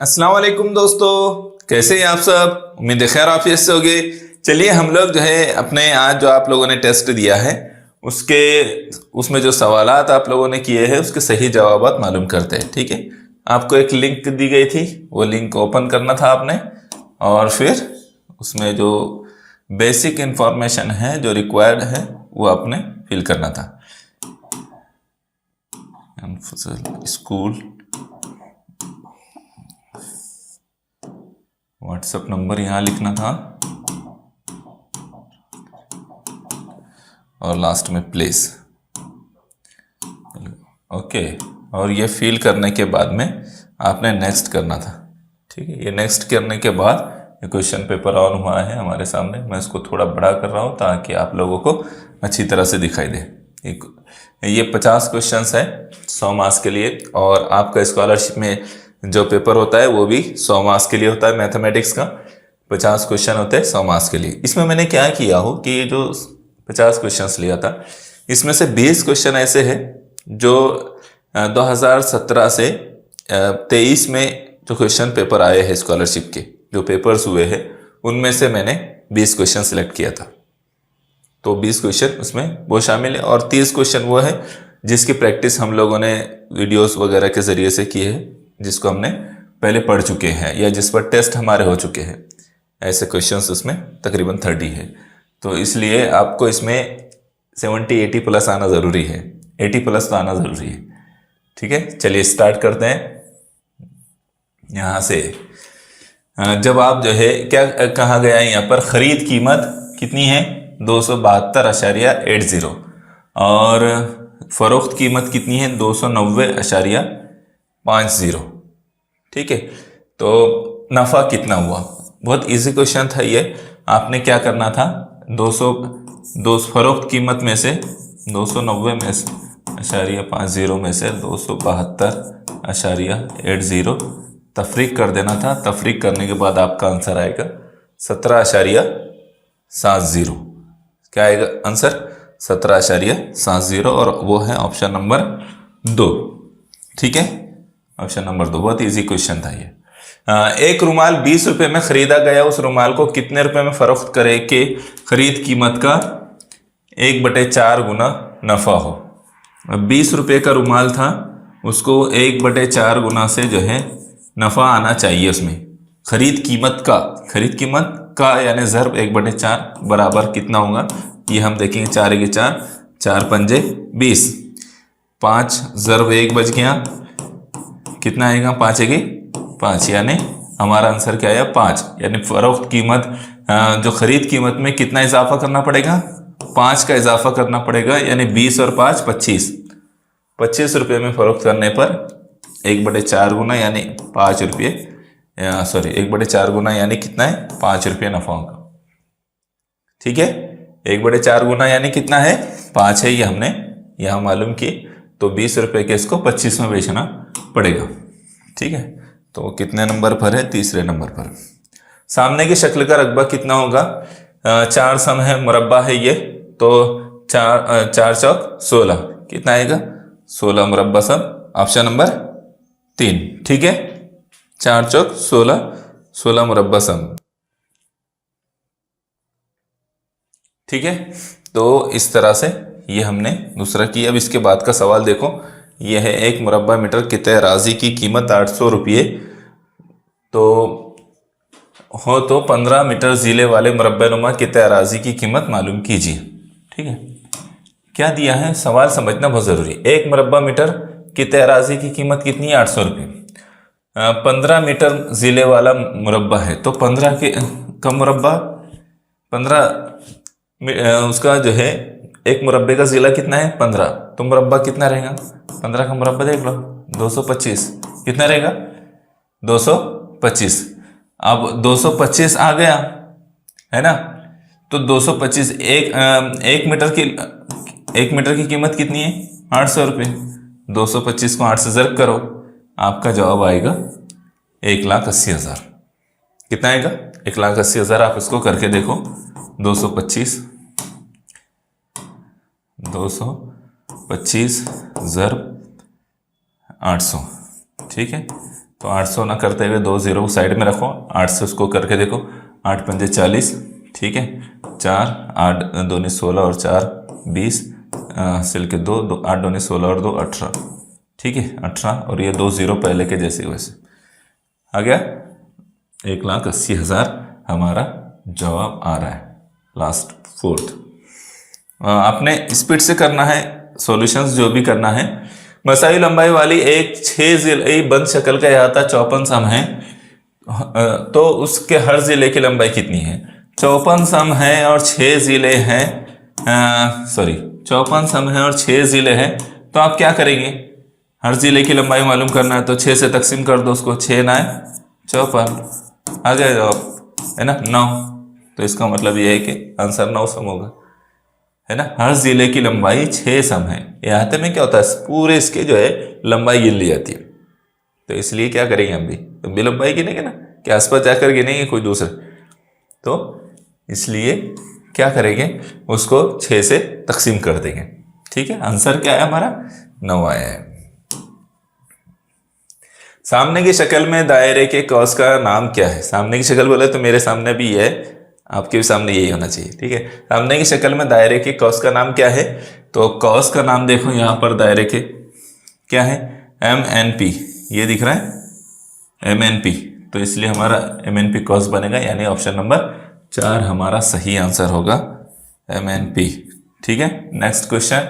अस्सलाम वालेकुम दोस्तों, कैसे हैं आप सब। उम्मीद है खैर आफियत से होगे। चलिए हम लोग जो है अपने आज जो आप लोगों ने टेस्ट दिया है उसके उसमें जो सवालात आप लोगों ने किए हैं उसके सही जवाबात मालूम करते हैं। ठीक है, आपको एक लिंक दी गई थी, वो लिंक ओपन करना था आपने और फिर उसमें जो बेसिक इंफॉर्मेशन है जो रिक्वायर्ड है वो आपने फिल करना था। स्कूल व्हाट्सएप नंबर यहाँ लिखना था और लास्ट में प्लेस। ओके, और ये फिल करने के बाद में आपने नेक्स्ट करना था। ठीक है, ये नेक्स्ट करने के बाद ये क्वेश्चन पेपर ऑन हुआ है हमारे सामने। मैं इसको थोड़ा बड़ा कर रहा हूँ ताकि आप लोगों को अच्छी तरह से दिखाई दे। ये 50 क्वेश्चंस है 100 मार्क्स के लिए, और आपका स्कॉलरशिप में जो पेपर होता है वो भी 100 मार्क्स के लिए होता है। मैथमेटिक्स का 50 क्वेश्चन होते हैं 100 मार्क्स के लिए। इसमें मैंने क्या किया हो कि ये जो 50 क्वेश्चंस लिया था इसमें से 20 क्वेश्चन ऐसे हैं जो 2017 से 23 में जो क्वेश्चन पेपर आए हैं स्कॉलरशिप के जो पेपर्स हुए हैं उनमें से मैंने 20 क्वेश्चन सिलेक्ट किया था। तो 20 क्वेश्चन उसमें वो शामिल है और 30 क्वेश्चन वो है जिसकी प्रैक्टिस हम लोगों ने वीडियोस वगैरह के ज़रिए से की है, जिसको हमने पहले पढ़ चुके हैं या जिस पर टेस्ट हमारे हो चुके हैं। ऐसे क्वेश्चंस उसमें तकरीबन 30 है। तो इसलिए आपको इसमें 70-80 प्लस आना ज़रूरी है। 80 प्लस तो आना ज़रूरी है। ठीक है, चलिए स्टार्ट करते हैं यहाँ से। जब आप जो है क्या कहा गया है यहाँ पर, ख़रीद कीमत कितनी है 272.80 और फ़रोख्त कीमत कितनी है 290.50। ठीक है, तो नफ़ा कितना हुआ। बहुत इजी क्वेश्चन था ये। आपने क्या करना था, 200 फ़रोख्त कीमत में से 290 में से .50 में से 272.80 तफरीक कर देना था। तफरीक करने के बाद आपका आंसर आएगा 17.70। क्या आएगा आंसर 17.70 और वो है ऑप्शन नंबर 2। ठीक है, ऑप्शन नंबर 2 बहुत इजी क्वेश्चन था ये। एक रुमाल 20 रुपए में खरीदा गया, उस रुमाल को कितने रुपए में फरोख्त करे कि खरीद कीमत का 1/4 गुना नफा हो। 20 रुपए का रुमाल था, उसको 1/4 गुना से जो है नफा आना चाहिए उसमें। खरीद कीमत का यानी ज़र्ब 1/4 बराबर कितना होगा ये हम देखेंगे। 4 के 4, 4 पंजे 20, 5 ज़र्ब 1 बच गया, कितना आएगा 5 के 5, यानी हमारा आंसर क्या आया 5। यानी फरोख्त कीमत जो खरीद कीमत में कितना इजाफा करना पड़ेगा, 5 का इजाफा करना पड़ेगा। यानी 20 और 5 25 रुपये में फरोख्त करने पर 1/4 गुना यानी 5 रुपये, सॉरी 1/4 गुना यानी कितना है 5 रुपये नफा होगा। ठीक है, 1/4 गुना यानी कितना है 5 है, ये हमने यहाँ मालूम की। तो 20 रुपये के इसको 25 में बेचना पड़ेगा। ठीक है, तो कितने नंबर पर है, तीसरे नंबर पर। सामने की शक्ल का रकबा कितना होगा, 4 सम है, मुरब्बा है ये, तो 4 चौक 16 कितना आएगा 16 मुरब्बा सम, ऑप्शन नंबर 3। ठीक है, 4 चौक 16 मुरब्बा सम। ठीक है, तो इस तरह से ये हमने दूसरा किया। अब इसके बाद का सवाल देखो, ये है 1 मुरब्बा मीटर कितने राजी की कीमत 800 रुपये तो 15 मीटर जीले वाले मुरब्बे नुमा कितने राजी की कीमत मालूम कीजिए। ठीक है, क्या दिया है, सवाल समझना बहुत ज़रूरी। 1 मुरब्बा मीटर कितने राजी की कीमत कितनी है 800 रुपये। 15 मीटर जीले वाला मुरब्बा है तो 15 का मुरब्बा 15 उसका जो है एक मुरब्बे का ज़िला कितना है 15, तो मुरब्बा कितना रहेगा 15 का मुरब्बा देख लो 225 कितना रहेगा 225। अब 225 आ गया है ना, तो 225 एक मीटर की कीमत कितनी है 800 रुपये। 225 को 8 से ज़र्ब करो, आपका जवाब आएगा 1,80,000। कितना आएगा 1,80,000। आप इसको करके देखो, 225 ज़र्ब 800। ठीक है, तो 800 ना करते हुए 2 0 को साइड में रखो, 8 से उसको करके देखो, 8 पंजे 40, ठीक है, 4 8 2 16 और 4 20, सिल के 2 8 2 16 और 2 18, ठीक है 18, और ये 2 0 पहले के जैसे वैसे आ गया। 1,80,000 हमारा जवाब आ रहा है। लास्ट फोर्थ, आपने स्पीड से करना है सॉल्यूशंस जो भी करना है। मसाई लंबाई वाली एक 6 जिले बंद शक्ल का अहाता 54 सम है, तो उसके हर जिले की लंबाई कितनी है? 54 सम है और 6 जिले हैं, सॉरी 54 सम है और 6 जिले हैं, तो आप क्या करेंगे? हर जिले की लंबाई मालूम करना है तो 6 से तकसीम कर दो उसको, 6 9 54, आ गया जवाब, है ना 9। तो इसका मतलब यह है कि आंसर 9 सम होगा, है ना। हर जिले की लंबाई 6 सम है। अहाते में क्या होता है, पूरे इसके जो है लंबाई गिन ली जाती है, तो इसलिए क्या करेंगे हम भी लंबाई गिनेंगे ना, कि आसपास जाकर गिनेंगे कोई दूसरा, तो इसलिए क्या करेंगे, उसको 6 से तकसीम कर देंगे, ठीक है। आंसर क्या है हमारा? 9 आया है। सामने की शक्ल में दायरे के कौस का नाम क्या है? सामने की शक्ल बोले तो मेरे सामने भी है, आपके भी सामने यही होना चाहिए, ठीक है। सामने की शक्ल में दायरे के कौस का नाम क्या है? तो कौस का नाम देखो यहाँ पर दायरे के क्या है, MNP, ये दिख रहा है MNP, तो इसलिए हमारा MNP कौस बनेगा, यानी ऑप्शन नंबर 4 हमारा सही आंसर होगा, MNP, ठीक है। नेक्स्ट क्वेश्चन,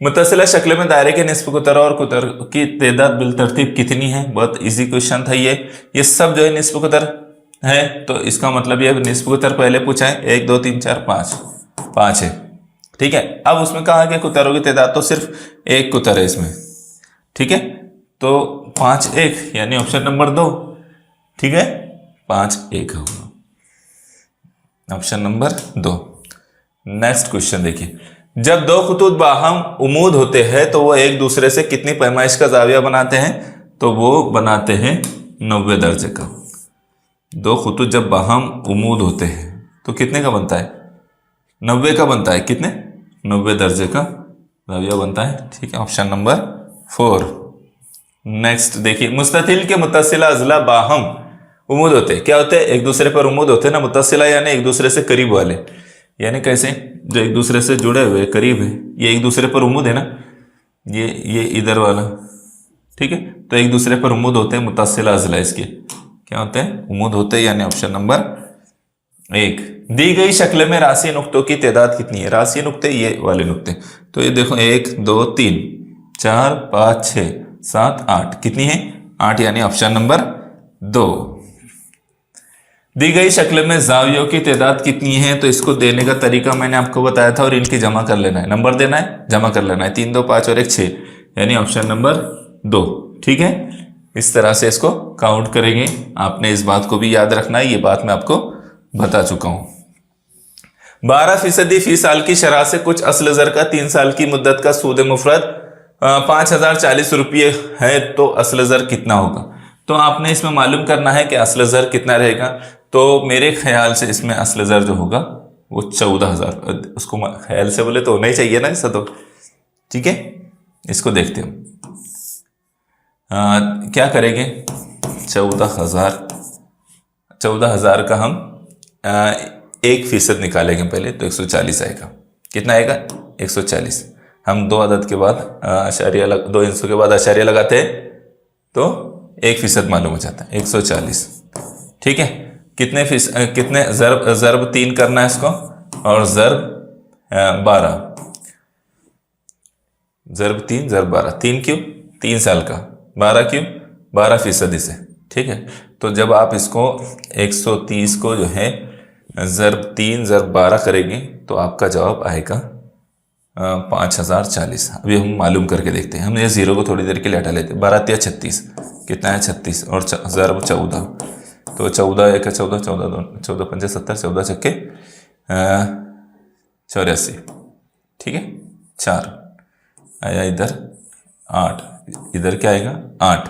मुत्तसिला शक्ल में दायरे के निस्फ कुतर और कुतर की तादाद बिलतरतीब कितनी है? बहुत इजी क्वेश्चन था ये सब जो है निस्फ कुतर है, तो इसका मतलब ये निस्फ कुतर पहले पूछा है, 1 2 3 4 5 है, ठीक है। अब उसमें कहा कि कुतरों की तादाद तो सिर्फ एक कुतर है इसमें, ठीक है, तो 5 1 यानी ऑप्शन नंबर 2, ठीक है, 5 1 होगा ऑप्शन नंबर 2। नेक्स्ट क्वेश्चन देखिए, जब दो खुतूत बाहम उमूद होते हैं तो वो एक दूसरे से कितनी पैमाइश का जाविया बनाते हैं? तो वो बनाते हैं 90 दर्जे का। दो खुतूत जब बाहम उमूद होते हैं तो कितने का बनता है? 90 का बनता है, कितने? 90 दर्जे का जाविया बनता है, ठीक है, ऑप्शन नंबर 4। नेक्स्ट देखिए, मुस्ततिल के मुत्तसिला अजला बाहम उमूद होते हैं, क्या होते हैं? एक दूसरे पर उमूद होते हैं ना, मुत्तसिला यानी एक दूसरे से करीब वाले, यानी कैसे? जो एक दूसरे से जुड़े हुए करीब है, ये एक दूसरे पर उम्मीद है ना, ये इधर वाला, ठीक है, तो एक दूसरे पर उम्मीद होते हैं, मुत्तसिला अज़ला इसके क्या होते हैं? उम्मीद होते हैं, यानी ऑप्शन नंबर 1। दी गई शक्ल में राशि नुक्तों की तादाद कितनी है? राशि नुक्ते ये वाले नुक्ते, तो ये देखो 1 2 3 4 5 6 7 8, कितनी है? 8, यानी ऑप्शन नंबर 2। दी गई शक्ल में जावियों की तादाद कितनी है? तो इसको देने का तरीका मैंने आपको बताया था, और इनकी जमा कर लेना है, नंबर देना है, जमा कर लेना है, 3 2 5 और 1 6, यानी ऑप्शन नंबर 2, ठीक है। इस तरह से इसको काउंट करेंगे, आपने इस बात को भी याद रखना है, ये बात मैं आपको बता चुका हूं। 12% फी साल की शरह से कुछ असल ज़र का 3 साल की मुद्दत का सूद मुफरद 5,040 रुपये है, तो असल ज़र कितना होगा? तो आपने इसमें मालूम करना है कि असल ज़र कितना रहेगा। तो मेरे ख्याल से इसमें असल ज़र जो होगा वो 14,000, उसको ख्याल से बोले तो होना ही चाहिए ना ऐसा, तो ठीक है, इसको देखते हैं क्या करेंगे। 14,000 का हम 1% निकालेंगे पहले, तो 140 आएगा। कितना आएगा? 140। हम 2 अदद के बाद आशारिया 2 इंसों के बाद आशारिया लगाते हैं तो 1% मालूम हो जाता है, 140, ठीक है। कितने ज़रब 3 करना है इसको, और ज़रब 12, ज़रब 3 ज़रब 12, 3 क्यों? 3 साल का, 12 क्यों? 12% इसे, ठीक है। तो जब आप इसको 130 को जो है ज़रब 3 ज़रब 12 करेंगे तो आपका जवाब आएगा 5,040। अभी हम मालूम करके देखते हैं, हम ये 0 को थोड़ी देर के लिए हटा लेते हैं। 12 या 36, कितना है? 36, और ज़रब 14, तो 14 1 14 14 2 14 5 70, 14 छक्के 84, ठीक है। 4 आया इधर, 8 इधर क्या आएगा? 8,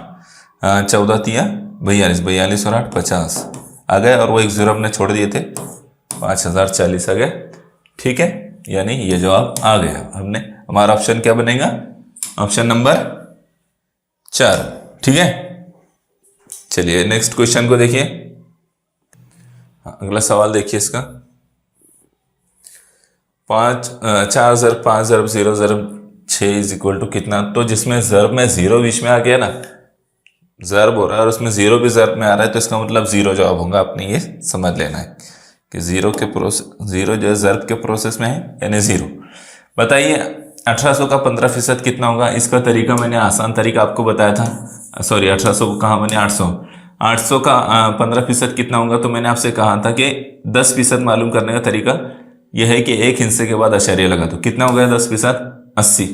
14 तिया 42, 42 और 8 50 आ गए, और वो एक 0 हमने छोड़ दिए थे, 5,040 आ गए, ठीक है, यानी ये जवाब आ गया। हमने हमारा ऑप्शन क्या बनेगा? ऑप्शन नंबर 4, ठीक है। चलिए नेक्स्ट क्वेश्चन को देखिए। अगला सवाल देखिए इसका। 4 ज़रब 0 ज़रब 6 इज इक्वल टू कितना। तो जिसमें ज़रब में 0 बीच में आ गया ना, ज़रब हो रहा है और उसमें 0 भी ज़रब में आ रहा है, तो इसका मतलब 0 जवाब होगा। आपने ये समझ लेना है कि 0 जो है ज़रब के प्रोसेस में है, यानी 0। बताइए 1800 का 15% कितना होगा। इसका तरीका मैंने आसान तरीका आपको बताया था। सॉरी 1800 को कहा मैंने, 800 का 15% कितना होगा। तो मैंने आपसे कहा था कि 10% मालूम करने का तरीका यह है कि एक हिस्से के बाद आशार्य लगा दो। कितना हो गया 10%? 80।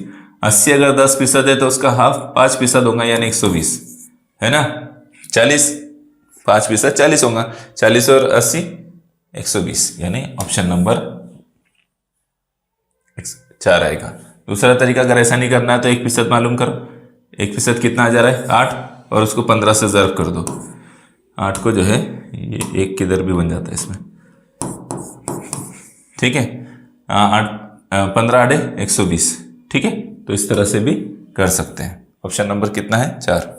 80 अगर 10% है तो उसका हाफ 5% होगा, यानी 120 है ना। 40 5% 40 होगा। 40 और 80 120, यानी ऑप्शन नंबर 4 आएगा। दूसरा तरीका अगर ऐसा नहीं करना है तो 1% मालूम करो। 1% कितना आ जा रहा है? 8, और उसको 15 से ज़र्ब कर दो। 8 को जो है ये 1 किधर भी बन जाता है इसमें, ठीक है। 15 8 120, ठीक है। तो इस तरह से भी कर सकते हैं। ऑप्शन नंबर कितना है? 4।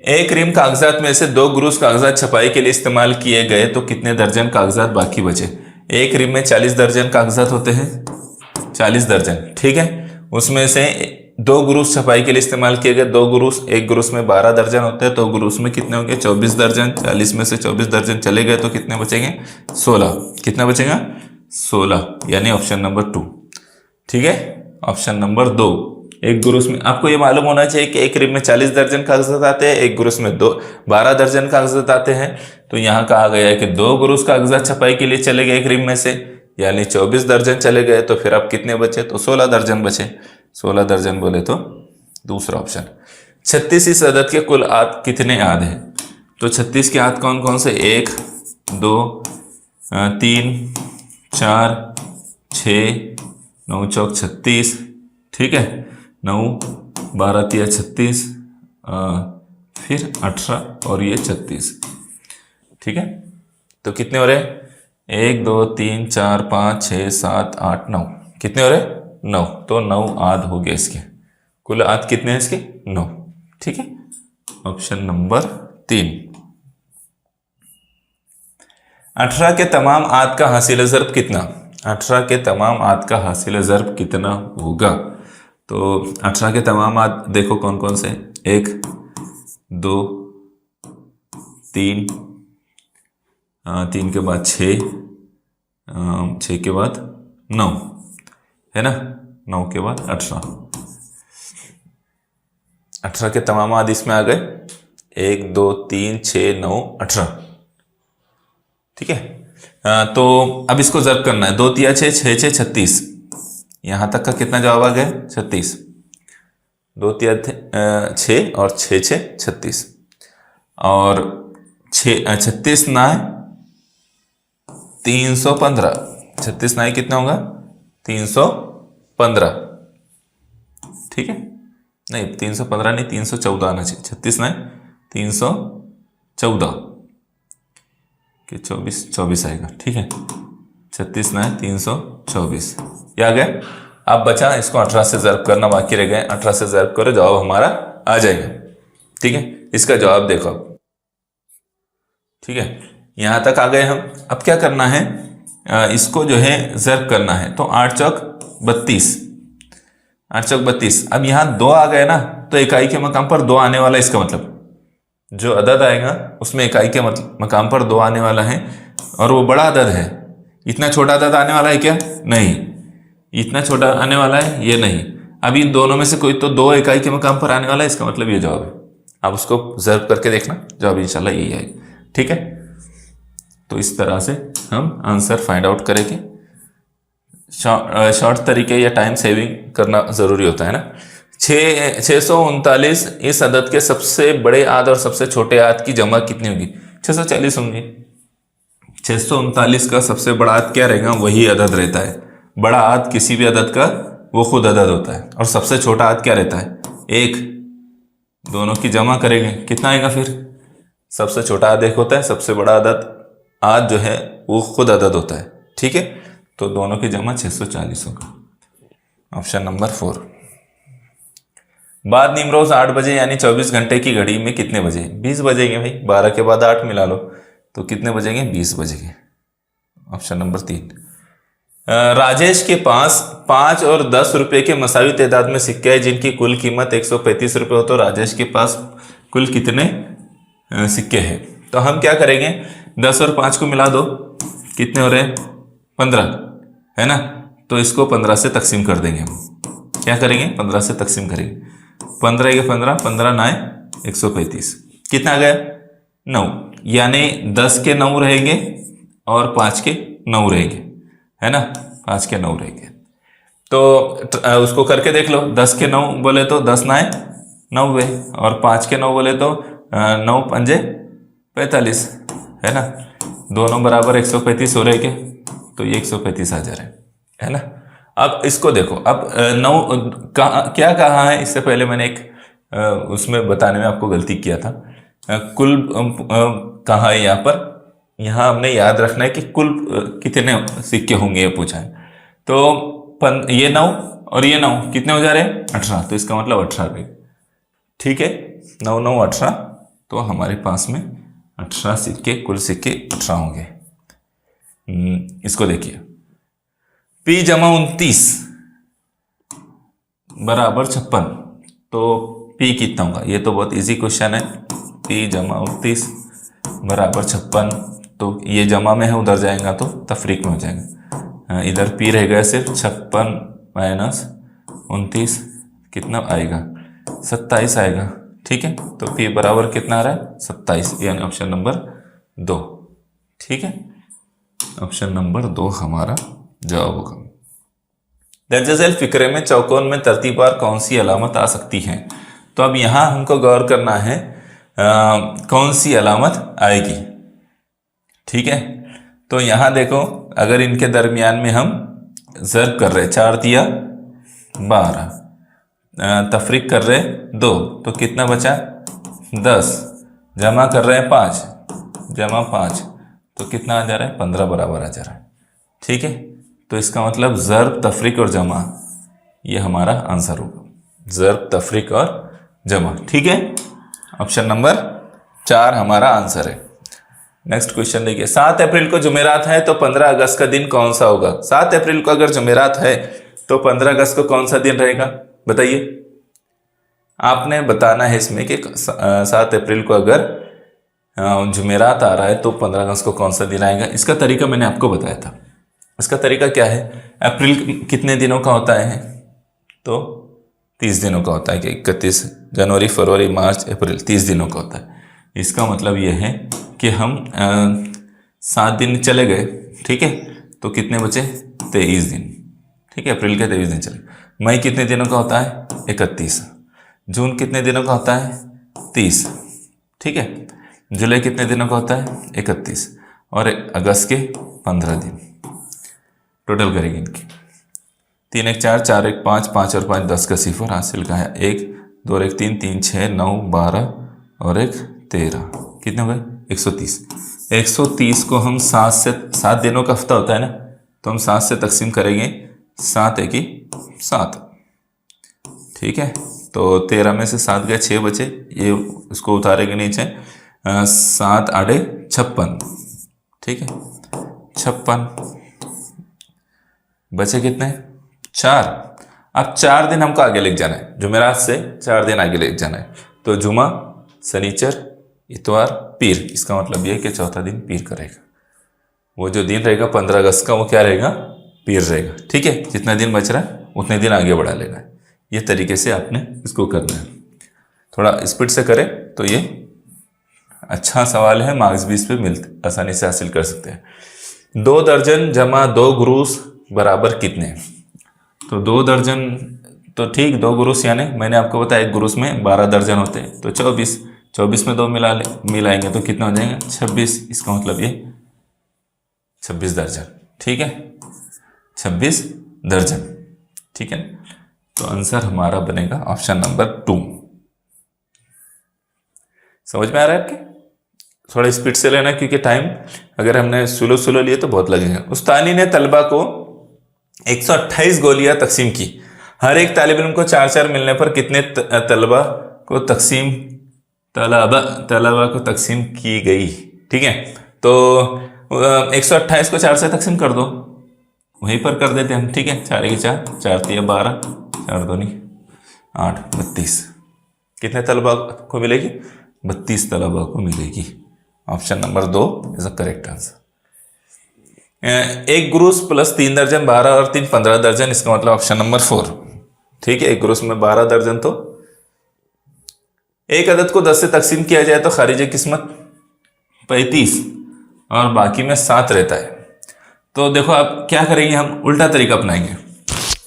एक रिम कागजात में से 2 ग्रूस कागजात छपाई के लिए इस्तेमाल किए गए तो कितने दर्जन कागजात बाकी बचे। एक रिम में 40 दर्जन कागजात होते हैं, 40 दर्जन, ठीक है। उसमें से 2 ग्रूस छपाई के लिए इस्तेमाल किए गए, 2 ग्रूस, एक ग्रूस में 12 दर्जन होते हैं, तो ग्रूस में कितने होंगे? 24 दर्जन। 40 में से 24 दर्जन चले गए तो कितने बचेंगे? 16। कितना बचेगा? 16, यानी ऑप्शन नंबर 2, ठीक है। Option number 2। एक ग्रूस में आपको ये मालूम होना चाहिए कि एक रिम में 40 दर्जन कागजात आते हैं, एक ग्रूस में 12 दर्जन कागजात आते हैं। तो यहाँ कहा गया है कि 2 ग्रूस कागजात छपाई के लिए चले गए एक रिम में से, यानी 24 दर्जन चले गए। तो फिर अब कितने बचे? तो 16 दर्जन बचे। 16 दर्जन बोले तो दूसरा ऑप्शन। 36 इस अदद के कुल आद कितने आद हैं? तो 36 के आद कौन कौन से? 1 2 3 4 6 9 चौक 36, ठीक है। 9 12 3 36, फिर 18 और ये 36, ठीक है। तो कितने हो रहे? 1 2 3 4 5 6 7 8 9। कितने हो रहे? 9। तो 9 आद हो गए इसके। कुल आद कितने हैं इसके? 9, ठीक है। Option number 3। 18 के तमाम आद का हासिल ज़र्ब कितना? 18 के तमाम आद का हासिल ज़र्ब कितना होगा? तो 18 के तमाम आद देखो कौन कौन से? 1 2 3, 3 के बाद 6, 6 के बाद 9, है ना। 9 के बाद 18। 18 के तमाम आद इसमें आ गए। 1 2 3 6 9 18, ठीक है। तो अब इसको ज़र्ब करना है। 2 3 6 6 6 36। यहां तक का कितना जवाब आ गया? 36। 2 3 6 और 6 6 36, और 36 ना 315। 36 ना कितना होगा? 315, ठीक है। नहीं 315 नहीं, 314 आना चाहिए। 36 ना 314 कि 24 आएगा, ठीक है। 36 ना 324, ये आ गया। अब बचा इसको 18 से ज़र्ब करना बाकी रह गए। 18 से ज़र्ब करो, जवाब हमारा आ जाएगा, ठीक है। इसका जवाब देखो अब, ठीक है। यहां तक आ गए हम। अब क्या करना है? इसको जो है ज़र्ब करना है। तो 8 चौक 32, 8 चौक 32। अब यहां 2 आ गए ना, तो इकाई के मकाम पर 2 आने वाला, इसका मतलब जो अदद आएगा उसमें इकाई के मकाम पर 2 आने वाला है, और वो बड़ा अदद है। इतना छोटा अदद आने वाला है क्या? नहीं। इतना छोटा आने वाला है ये नहीं। अब इन दोनों में से कोई तो 2 इकाई के मकाम पर आने वाला है, इसका मतलब ये जवाब है। आप उसको ज़र्ब करके देखना, जवाब इंशाल्लाह यही आएगा, ठीक है। तो इस तरह से हम आंसर फाइंड आउट करेंगे। शॉर्ट तरीके या टाइम सेविंग करना ज़रूरी होता है ना। 639 इस अदद के सबसे बड़े आद और सबसे छोटे आद की जमा कितनी होगी? 640 होंगी। 639 का सबसे बड़ा आद क्या रहेगा? वही अदद रहता है। बड़ा आद किसी भी अदद का वो खुद अदद होता है। और सबसे छोटा आद क्या रहता है? 1। दोनों की जमा करेंगे कितना आएगा फिर? सबसे छोटा आद 1 होता है, सबसे बड़ा आद जो है वो खुद अदद होता है, ठीक है। तो दोनों की जमा 640 होगा। Option number 4। बाद निमरोज 8 बजे यानी 24 घंटे की घड़ी में कितने बजे? 20 बजेंगे भाई, 12 के बाद 8 मिला लो तो कितने बजेंगे? 20 बजेंगे। Option number 3। राजेश के पास 5 और 10 रुपए के मसावी तादाद में सिक्के हैं जिनकी कुल कीमत 135 रुपये हो, तो राजेश के पास कुल कितने सिक्के हैं? तो हम क्या करेंगे, 10 और 5 को मिला दो, कितने हो रहे हैं? 15, है ना। तो इसको 15 से तकसीम कर देंगे हम। क्या करेंगे? 15 से तकसीम करेंगे। 15 के 15, 15 9 135, कितना आ गया? 9, यानी 10 के 9 रहेंगे और 5 के 9 रहेंगे, है ना। 5 के 9 रहेंगे। तो उसको करके देख लो, 10 के 9 बोले तो 10 9 90, और 5 के 9 बोले तो 9 5 45, है ना। दोनों बराबर 135 हो रहे के, तो ये 135 आ जा रहा है ना। अब इसको देखो, अब 9 क्या कहा है? इससे पहले मैंने एक उसमें बताने में आपको गलती किया था। कुल कहा है यहाँ पर, यहाँ हमने याद रखना है कि कुल कितने सिक्के होंगे ये पूछा है। तो ये 9 और ये 9 कितने हो जा रहे हैं? 18, तो इसका मतलब 18 रुपये। ठीक है, 9 9 18, तो हमारे पास में 18 सिक्के, कुल सिक्के 18 होंगे। इसको देखिए, P जमा 29 बराबर 56, तो P कितना होगा? ये तो बहुत इजी क्वेश्चन है। P जमा 29 बराबर 56, तो ये जमा में है, उधर जाएगा तो तफरीक में हो जाएगा। इधर P रहेगा सिर्फ 56 माइनस 29, कितना आएगा? 27 आएगा। ठीक है, तो P बराबर कितना आ रहा है? 27, यानी ऑप्शन नंबर 2। ठीक है, ऑप्शन नंबर 2 हमारा जवाब होगा। दर्ज फिक्रे में चौकोन में तरतीबवार कौन सी अलामत आ सकती है? तो अब यहां हमको गौर करना है कौन सी अलामत आएगी। ठीक है, तो यहां देखो, अगर इनके दरमियान में हम ज़र्ब कर रहे, 4 दिया 12, तफरीक कर रहे 2, तो कितना बचा? 10, जमा कर रहे हैं 5, जमा 5, तो कितना आ जा रहा है? 15 बराबर आ जा रहा है। ठीक है, तो इसका मतलब ज़र्ब, तफरीक और जमा, ये हमारा आंसर होगा। ज़र्ब, तफरीक और जमा। ठीक है, ऑप्शन नंबर 4 हमारा आंसर है। नेक्स्ट क्वेश्चन देखिए, 7 अप्रैल को जुमेरात है तो 15 अगस्त का दिन कौन सा होगा? 7 अप्रैल को अगर जुमेरात है तो 15 अगस्त को कौन सा दिन रहेगा? बताइए। आपने बताना है इसमें कि 7 अप्रैल को अगर जुमेरात आ रहा है तो 15 अगस्त को कौन सा दिन आएगा। इसका तरीका मैंने आपको बताया था। इसका तरीका क्या है? अप्रैल कितने दिनों का होता है? तो 30 दिनों का होता है कि 31 जनवरी, फरवरी, मार्च, अप्रैल, 30 दिनों का होता है। इसका मतलब यह है कि हम 7 दिन चले गए, ठीक है, तो कितने बचे? 23 दिन। ठीक है, अप्रैल के 23 दिन चले। मई कितने दिनों का होता है? 31। जून कितने दिनों का होता है? 30। ठीक है, जुलाई कितने दिनों का होता है? 31। और अगस्त के 15 दिन। टोटल करेंगे इनकी, 3 1 4, 4 1 5, 5 और 5 10 का सिफर हासिल का है। 1 2 1 3, 3 6 9 12 और 1 13, कितने हो गए? 130। 130 को हम 7 दिनों का हफ्ता होता है ना, तो हम 7 से तकसीम करेंगे, 7 1 7। ठीक है, तो 13 में से 7 गए, 6 बचे, ये इसको उतारेंगे नीचे, 7 8 56। ठीक है, 56 बचे कितने? 4। अब 4 दिन हमको आगे लेके जाना है, जुमेरात से 4 दिन आगे लेके जाना है। तो जुमा, शनिचर, इतवार, पीर। इसका मतलब ये है कि चौथा दिन पीर का रहेगा। वो जो दिन रहेगा 15 अगस्त का, वो क्या रहेगा? पीर रहेगा। ठीक है, जितना दिन बच रहा है उतने दिन आगे बढ़ा लेना है। ये तरीके से आपने इसको करना है। थोड़ा स्पीड से करें तो ये अच्छा सवाल है, मार्क्स भी इस पर आसानी से हासिल कर सकते हैं। 2 दर्जन जमा 2 गुरूस बराबर कितने? तो 2 दर्जन, तो ठीक, 2 गुरूस यानी मैंने आपको बताया 1 गुरूस में 12 दर्जन होते हैं, तो 24। 24 में 2 मिलाएंगे तो कितना हो जाएगा? 26। इसका मतलब ये 26 दर्जन। ठीक है, 26 दर्जन। ठीक है, तो आंसर हमारा बनेगा ऑप्शन नंबर 2। समझ में आ रहा है आपके? थोड़ा स्पीड से लेना, क्योंकि टाइम अगर हमने स्लो लिए तो बहुत लगेगा। उस्तानी ने तलबा को 128 गोलियां तकसीम की। हर एक तालिब इल्म को 4-4 मिलने पर कितने तलबा को तकसीम की गई। ठीक है, तो 128 को 4 से तकसीम कर दो, वहीं पर कर देते हम। ठीक है, 4 के 4, 4 3 12, 4 2 8, 32। कितने तलबा को मिलेगी? 32 तलबा को मिलेगी। Option number 2 is the correct answer. 1 gross plus 3 दर्जन 12 और 3 15 दर्जन, इसका मतलब ऑप्शन नंबर 4। ठीक है, 1 ग्रूस में 12 दर्जन, तो एक अदद को 10 से तकसीम किया जाए तो खारिज किस्मत 35 और बाकी में 7 रहता है। तो देखो आप क्या करेंगे, हम उल्टा तरीका अपनाएंगे।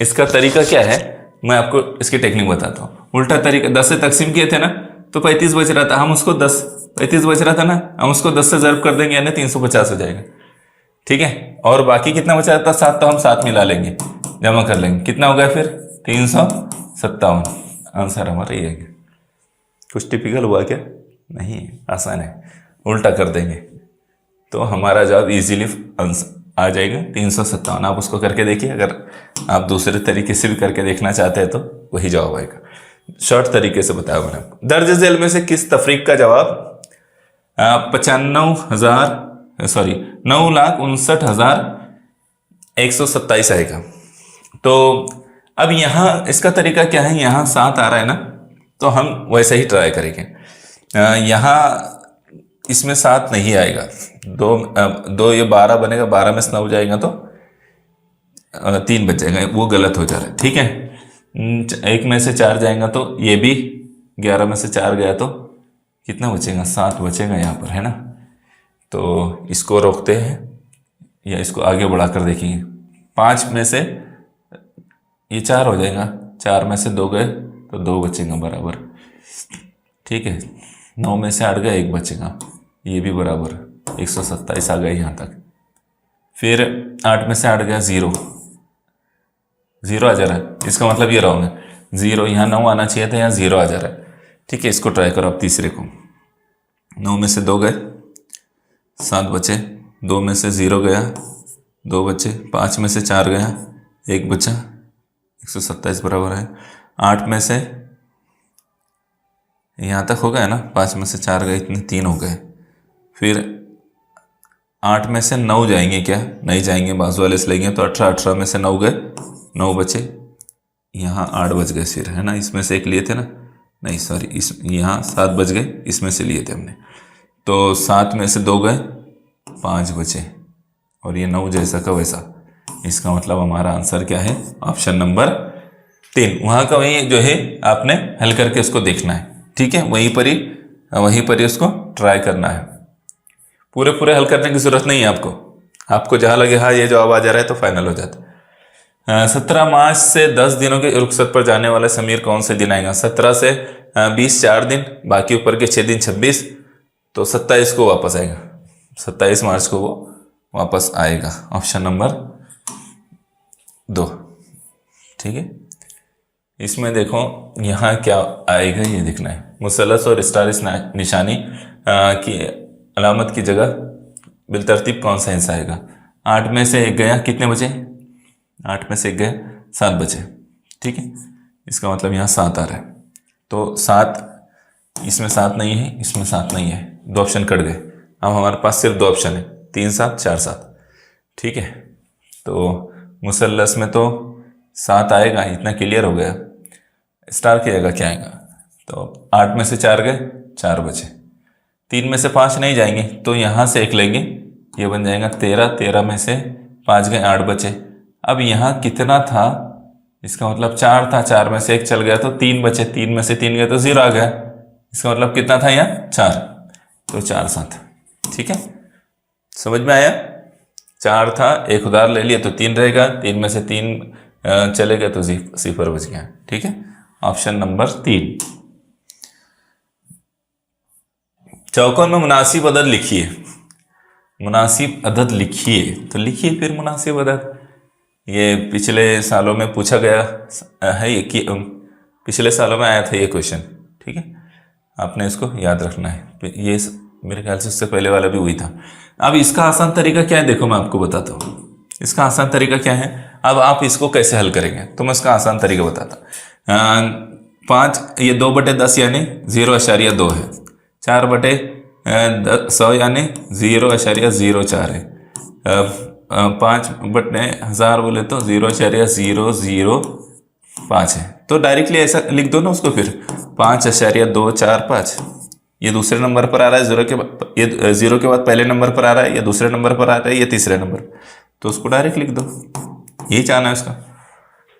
इसका तरीका क्या है, मैं आपको इसकी टेक्निक बताता हूँ। उल्टा तरीका, 10 से तकसीम किए थे ना तो 35 बच रहा था, हम उसको 35 बच रहा था ना, हम उसको 10 से ज़र्ब कर देंगे यानी 350 हो जाएगा। ठीक है, और बाकी कितना बचा था? 7, तो हम 7 मिला लेंगे, जमा कर लेंगे, कितना होगा फिर? 357। आंसर हमारा ये है। कुछ टिपिकल हुआ क्या? नहीं, आसान है, उल्टा कर देंगे तो हमारा जवाब इजीली आ जाएगा 357। आप उसको करके देखिए, अगर आप दूसरे तरीके से भी करके देखना चाहते हैं तो वही जवाब आएगा। शॉर्ट तरीके से बताया मैंने आपको। दर्ज झेल में से किस तफरीक का जवाब 9,59,127 आएगा। तो अब यहाँ इसका तरीका क्या है, यहाँ 7 आ रहा है ना, तो हम वैसे ही ट्राई करेंगे। यहाँ इसमें 7 नहीं आएगा, 2 ये 12 बनेगा, 12 में से 9 जाएगा तो 3 बच जाएगा, वो गलत हो जा रहा है। ठीक है, 1 में से 4 जाएगा तो ये भी, 11 में से 4 गया तो कितना बचेगा? 7 बचेगा यहाँ पर, है ना। तो इसको रोकते हैं या इसको आगे बढ़ाकर देखेंगे। 5 में से ये 4 हो जाएगा, 4 में से 2 गए तो 2 बचेगा बराबर। ठीक है, 9 में से 8 गए, 1 बचेगा, ये भी बराबर 127 आ गए यहाँ तक। फिर 8 में से 8 गया, 0 आ जा रहा है, इसका मतलब ये रॉन्ग है, 0 यहाँ 9 आना चाहिए था, यहाँ 0 आ जा रहा है। ठीक है, इसको ट्राई करो आप तीसरे को। 9 में से 2 गए, 7 बचे, 2 में से 0 गया, 2 बचे, 5 में से 4 गया, 1 बचा, 127 बराबर है। 8 में से यहाँ तक हो गया ना, 5 में से 4 गए, इतने 3 हो गए। फिर 8 में से 9 जाएंगे क्या? नहीं जाएंगे, बाजू वाले से लेंगे तो 18 में से 9 गए, 9 बचे, यहाँ 8 बच गए फिर, है ना। इसमें से एक लिए थे ना, नहीं सॉरी, यहाँ 7 बच गए, इसमें से लिए थे हमने। तो 7 में से 2 गए, 5 बचे, और ये 9 जैसा का वैसा। इसका मतलब हमारा आंसर क्या है? Option number 3। वहाँ का वही जो है आपने हल करके उसको देखना है। ठीक है, वहीं पर ही उसको ट्राई करना है। पूरे हल करने की जरूरत नहीं है आपको जहाँ लगे हाँ ये जवाब आ जा रहा है तो फाइनल हो जाता है। 17 मार्च से 10 दिनों के रुखसत पर जाने वाला समीर कौन से दिन आएगा? 17 से 20 4 दिन, बाकी ऊपर के 6 दिन 26, तो 27 को वापस आएगा, 27 मार्च को वो वापस आएगा। Option number 2। ठीक है, इसमें देखो यहाँ क्या आएगा ये देखना है। मुसल्लस और स्टार निशानी की अलामत की जगह बिलतरतीब कौन सा हिस्सा आएगा? 8 में से 1 गया, कितने बचे? 8 में से 1 गए, 7 बचे। ठीक है, इसका मतलब यहाँ 7 आ रहा है, तो 7, इसमें 7 नहीं है, इसमें 7 नहीं है, 2 ऑप्शन कट गए। अब हमारे पास सिर्फ 2 ऑप्शन है, 3 7 4 7। ठीक है, तो मुसल्लस में तो 7 आएगा, इतना क्लियर हो गया। स्टार की जगह क्या आएगा? तो 8 में से 4 गए, 4 बचे। 3 में से 5 नहीं जाएंगे तो यहाँ से 1 लेंगे, ये बन जाएगा 13, 13 में से 5 गए, 8 बचे। अब यहाँ कितना था? इसका मतलब 4 था, 4 में से 1 चल गया तो 3 बचे, 3 में से 3 गए तो 0 आ गया। इसका मतलब कितना था यहाँ? 4, तो 4 7। ठीक है, समझ में आया? 4 था, 1 उधार ले लिया तो 3 रहेगा, 3 में से 3 चले गए तो 0 बच गया। ठीक है, ऑप्शन नंबर 3। चौकों में मुनासिब अदद लिखिए। मुनासिब अदद लिखिए, तो लिखिए फिर मुनासिब अदद। ये पिछले सालों में पूछा गया है कि पिछले सालों में आया था ये क्वेश्चन। ठीक है, आपने इसको याद रखना है। ये मेरे ख्याल से उससे पहले वाला भी हुई था। अब इसका आसान तरीका क्या है देखो मैं आपको बताता हूँ। इसका आसान तरीका क्या है, अब आप इसको कैसे हल करेंगे तो मैं इसका आसान तरीका बताता। 5 ये 2/10 यानी 0.2 है। 4/100 यानी 0.04 है। 5/1000 बोले तो 0.005 है। तो डायरेक्टली ऐसा लिख दो ना उसको फिर 5.245। ये दूसरे नंबर पर आ रहा है जीरो के बाद, ये जीरो के बाद पहले नंबर पर आ रहा है, या दूसरे नंबर पर आ रहा है, या तीसरे नंबर, तो उसको डायरेक्ट लिख दो। यही चाहना है उसका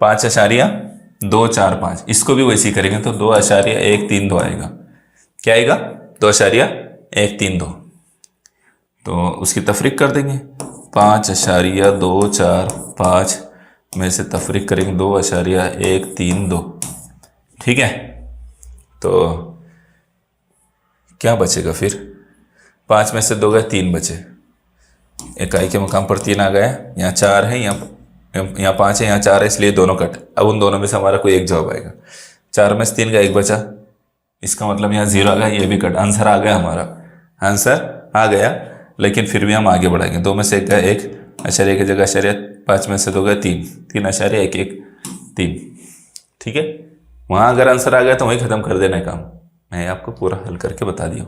5.245। इसको भी वैसे ही करेंगे तो 2.132 आएगा। क्या आएगा? 2.132। तो उसकी तफरीक कर देंगे। 5.245 में से तफरीक करेंगे 2.132। ठीक है, तो क्या बचेगा फिर? 5 में से 2 गए, 3 बचे। इकाई के मकाम पर 3 आ गया। यहाँ 4 है, यहाँ 5 है, यहाँ 4 है, इसलिए दोनों कट। अब उन दोनों में से हमारा कोई एक जवाब आएगा। 4 में से 3 का 1 बचा, इसका मतलब यहाँ 0 आ गया, ये भी कट। आंसर आ गया, हमारा आंसर आ गया। लेकिन फिर भी हम आगे बढ़ाएंगे। 2 में से 1 गया 1, अशरिया की जगह अशरिया। 5 में से 2 गया 3, 3.11 ठीक है, वहाँ अगर आंसर आ गया तो वहीं ख़त्म कर देना है काम। मैं आपको पूरा हल करके बता दिया।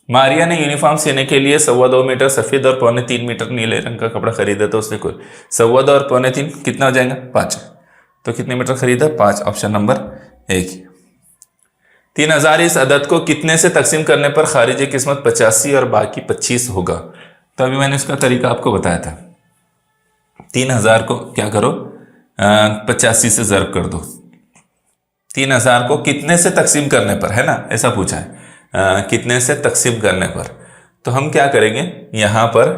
मारिया ने यूनिफॉर्म सीने के लिए 2.25 मीटर सफ़ेद और 2.25 मीटर नीले रंग का कपड़ा खरीदा। तो उसने कुल 2.25 और 2.25 कितना हो जाएगा? 5। तो कितने मीटर खरीदा? 5। Option number 1। 3000 इस अदद को कितने से तकसीम करने पर खारिजी किस्मत 85 और बाकी 25 होगा? तो अभी मैंने इसका तरीका आपको बताया था। 3000 को क्या करो, 85 से ज़र्ब कर दो। 3000 को कितने से तकसीम करने पर, है ना, ऐसा पूछा है। कितने से तकसीम करने पर, तो हम क्या करेंगे, यहाँ पर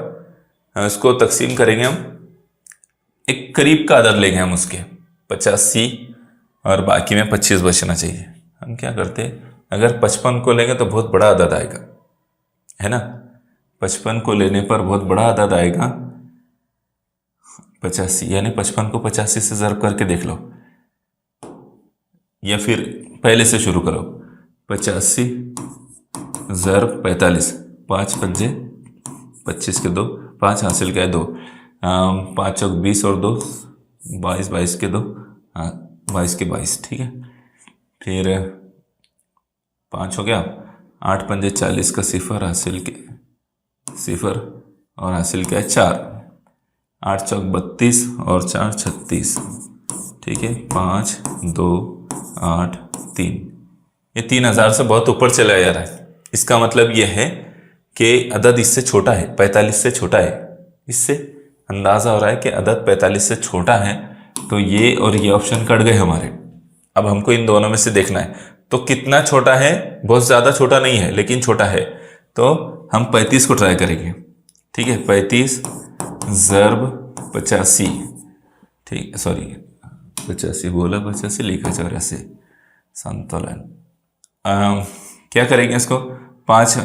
इसको तकसीम करेंगे हम, एक करीब का अदद लेंगे हम उसके 85 और बाकी में 25 बचना चाहिए। हम क्या करते हैं, अगर 55 को लेंगे तो बहुत बड़ा अदद आएगा, है ना। 55 को लेने पर बहुत बड़ा अदद आएगा 85, यानी 55 को 85 से ज़र्ब करके देख लो, या फिर पहले से शुरू करो। 85 ज़र्ब 45, 5 पंजे 25 के 2, 5 हासिल का है 2, 5 चौक 20 और 2 22, 22 के 2, 22 के 22, ठीक है। फिर 5 हो गया, 8 पंजे 40 का 0 हासिल के 0 और हासिल क्या है 4, 8 चौक 32 और 4 36, ठीक है। 5 2 8 3, ये 3000 से बहुत ऊपर चला जा रहा है। इसका मतलब ये है कि अदद इससे छोटा है, 45 से छोटा है। इससे अंदाज़ा हो रहा है कि अदद 45 से छोटा है, तो ये और ये ऑप्शन कट गए हमारे। अब हमको इन दोनों में से देखना है, तो कितना छोटा है, बहुत ज़्यादा छोटा नहीं है लेकिन छोटा है, तो हम 35 को ट्राई करेंगे, ठीक है। 35 ज़र्ब 85, ठीक, सॉरी 85 बोला, 85 लिखा 84, संतुलन। क्या करेंगे इसको, 5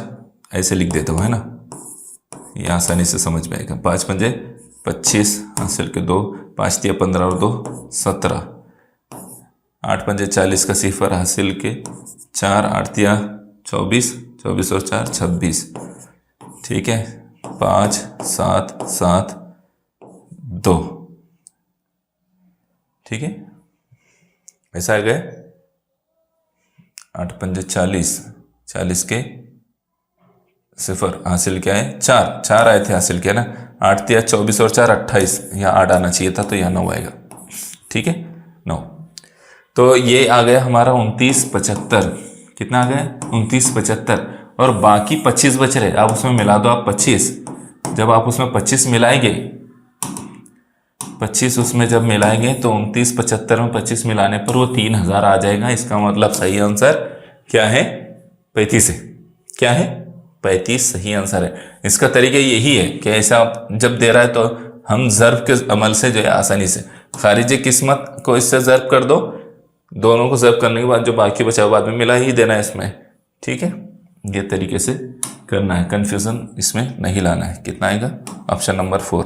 ऐसे लिख देता हूँ, है ना, ये आसानी से समझ में आएगा। 5 पंजे 25 हासिल के 2, 5 दिया 15 और 2 17, 8 पंजे 40 का 0 हासिल के 4, 8 दिया 24, 24 और 4 26, ठीक है। 5 7 7 2, ठीक है, ऐसा आ गया। 8 पंजे 40, 40 के 0 हासिल क्या है 4, 4 आए थे हासिल किया ना। 8 दिया 24 और 4 28, यहाँ 8 आना चाहिए था, तो यहाँ 9 आएगा, ठीक है, 9। तो ये आ गया हमारा 2975। कितना आ गया? 2975, और बाकी 25 बच रहे। आप उसमें मिला दो आप 25। जब आप उसमें 25 मिलाएंगे, 25 उसमें जब मिलाएंगे तो 2975 में 25 मिलाने पर वो 3000 आ जाएगा। इसका मतलब सही आंसर क्या है? 35 है। क्या है? 35 सही आंसर है। इसका तरीका यही है कि ऐसा जब दे रहा है तो हम ज़र्ब के अमल से जो है आसानी से खारिजी किस्मत को इससे ज़र्ब कर दो, दोनों को ज़र्ब करने के बाद जो बाकी बचा बाद में मिला ही देना है इसमें, ठीक है। ये तरीके से करना है, कन्फ्यूज़न इसमें नहीं लाना है। कितना आएगा? Option number 4।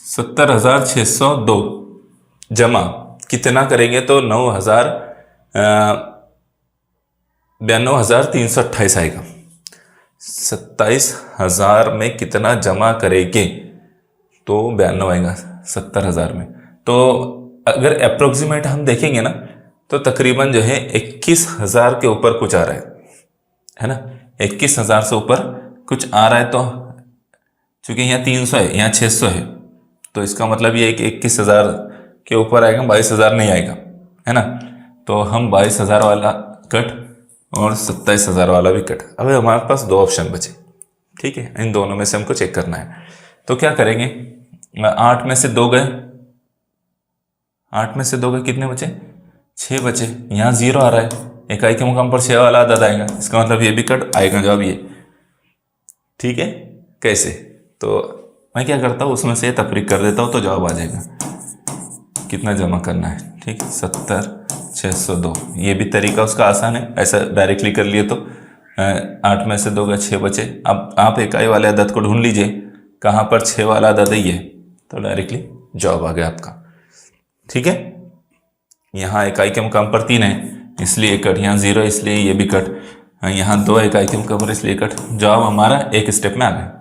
70,602 जमा कितना करेंगे तो 92,328 आएगा। 27,000 में कितना जमा करेंगे, तो 92 आएगा 70,000 में। तो अगर अप्रोक्सीमेट हम देखेंगे ना तो तकरीबन जो है 21,000 के ऊपर कुछ आ रहा है ना, 21,000 से ऊपर कुछ आ रहा है। तो चूंकि यहाँ 300 है, यहाँ 600 है, तो इसका मतलब ये है कि 21,000 के ऊपर आएगा, 22,000 नहीं आएगा, है ना। तो हम 22,000 वाला कट और 27,000 वाला भी कट। अब हमारे पास दो ऑप्शन बचे, ठीक है, इन दोनों में से हमको चेक करना है। तो क्या करेंगे, 8 में से 2 गए, 8 में से 2 गए, कितने बचे, 6 बचे। यहाँ 0 आ रहा है, इकाई के मुकाम पर 6 वाला अदद आएगा, इसका मतलब ये भी कट आएगा जवाब ये, ठीक है। कैसे, तो मैं क्या करता हूँ, उसमें से तफरीक कर देता हूँ तो जवाब आ जाएगा। कितना जमा करना है, ठीक, 70,602। ये भी तरीका उसका आसान है, ऐसा डायरेक्टली कर लिए तो 8 में से 2 गए, 6 बचे। अब आप इकाई वाले अदद को ढूंढ लीजिए, कहाँ पर 6 वाला अदद है ये, तो डायरेक्टली जवाब आ गया आपका, ठीक है। यहाँ इकाई के मुकाम पर 3 है इसलिए कट, यहाँ 0 इसलिए ये भी कट, यहाँ 2 इकाई के मुकाम पर इसलिए कट। जवाब हमारा एक स्टेप में आ गया,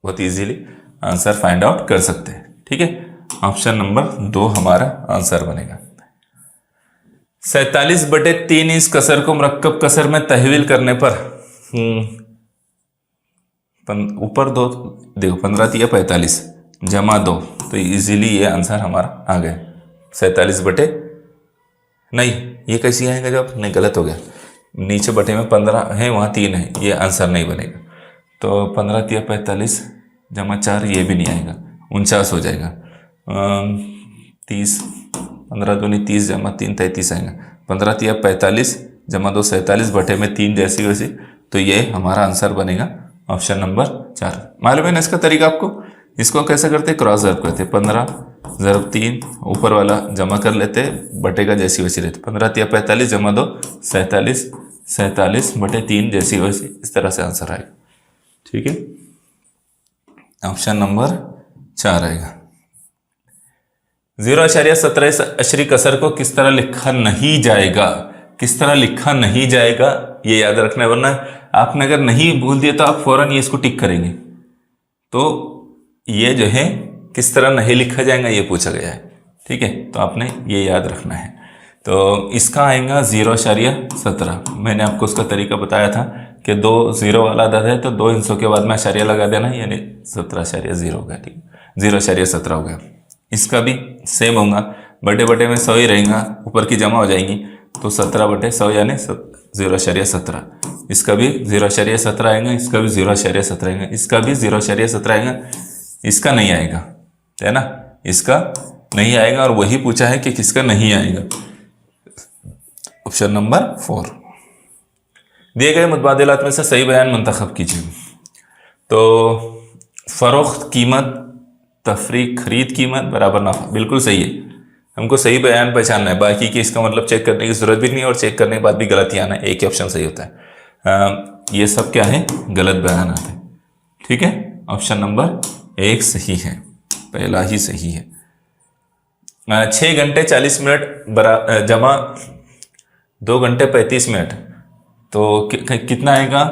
बहुत इजीली आंसर फाइंड आउट कर सकते हैं, ठीक है। ऑप्शन नंबर 2 हमारा आंसर बनेगा। 47/3 इस कसर को मरक्कब कसर में तहवील करने पर ऊपर 2 देखो, 15 × 45 जमा 2, तो इजीली ये आंसर हमारा आ गया। 47 बटे, नहीं ये कैसी आएगा जब, नहीं गलत हो गया, नीचे बटे में 15 है, वहाँ 3 है, ये आंसर नहीं बनेगा। तो 15 × 45 जमा 4, ये भी नहीं आएगा, 49 हो जाएगा। 30, 15 दूनी 30 जमा 3 33 आएगा। 15 × 45 जमा 2 47 बटे में 3 जैसी वैसी, तो ये हमारा आंसर बनेगा ऑप्शन नंबर 4। मालूम है ना इसका तरीका आपको, इसको कैसे करते हैं, क्रॉस ज़र्ब करते हैं, 15 × 3 ऊपर वाला जमा कर लेते, बटे का जैसी वैसी रहती, 15 × 45 जमा 2 47 47 बटे 3 जैसी वैसी, इस तरह से आंसर आएगा, ठीक है। ऑप्शन नंबर 4 आएगा। 0.17 अशरी कसर को किस तरह लिखा नहीं जाएगा, किस तरह लिखा नहीं जाएगा ये याद रखना है, वरना आपने अगर नहीं भूल दिया तो आप फौरन ये इसको टिक करेंगे। तो ये जो है किस तरह नहीं लिखा जाएगा ये पूछा गया है, ठीक है, तो आपने ये याद रखना है। तो इसका आएगा 0.17। मैंने आपको उसका तरीका बताया था कि 2 0 वाला अदद है तो 2 हिस्सों के बाद में अशारिया लगा देना, यानी 17.0 हो गया, ठीक है, 0.17 हो गया। इसका भी सेम होगा, बटे बटे में 100 ही रहेगा, ऊपर की जमा हो जाएंगी, तो 17/100 यानी 0.17। इसका भी 0.17 आएगा, इसका भी 0.17 आएगा, इसका भी 0.17 आएगा, इसका नहीं आएगा, है ना, इसका नहीं आएगा। और वही पूछा है कि किसका नहीं आएगा, ऑप्शन नंबर 4। दिए गए मुतबादिलात में से सही बयान मुंतखब कीजिए। तो फरोख्त कीमत, तफरीक खरीद कीमत बराबर नफा, बिल्कुल सही है, हमको सही बयान पहचानना है, बाकी की इसका मतलब चेक करने की जरूरत भी नहीं है, और चेक करने के बाद भी गलती आना है, एक ही ऑप्शन सही होता है। ये सब क्या है, गलत बयान आते हैं, ठीक है। ऑप्शन नंबर 1 सही है, पहला ही सही है। 6 घंटे 40 मिनट जमा 2 घंटे 35 मिनट, तो कितना आएगा,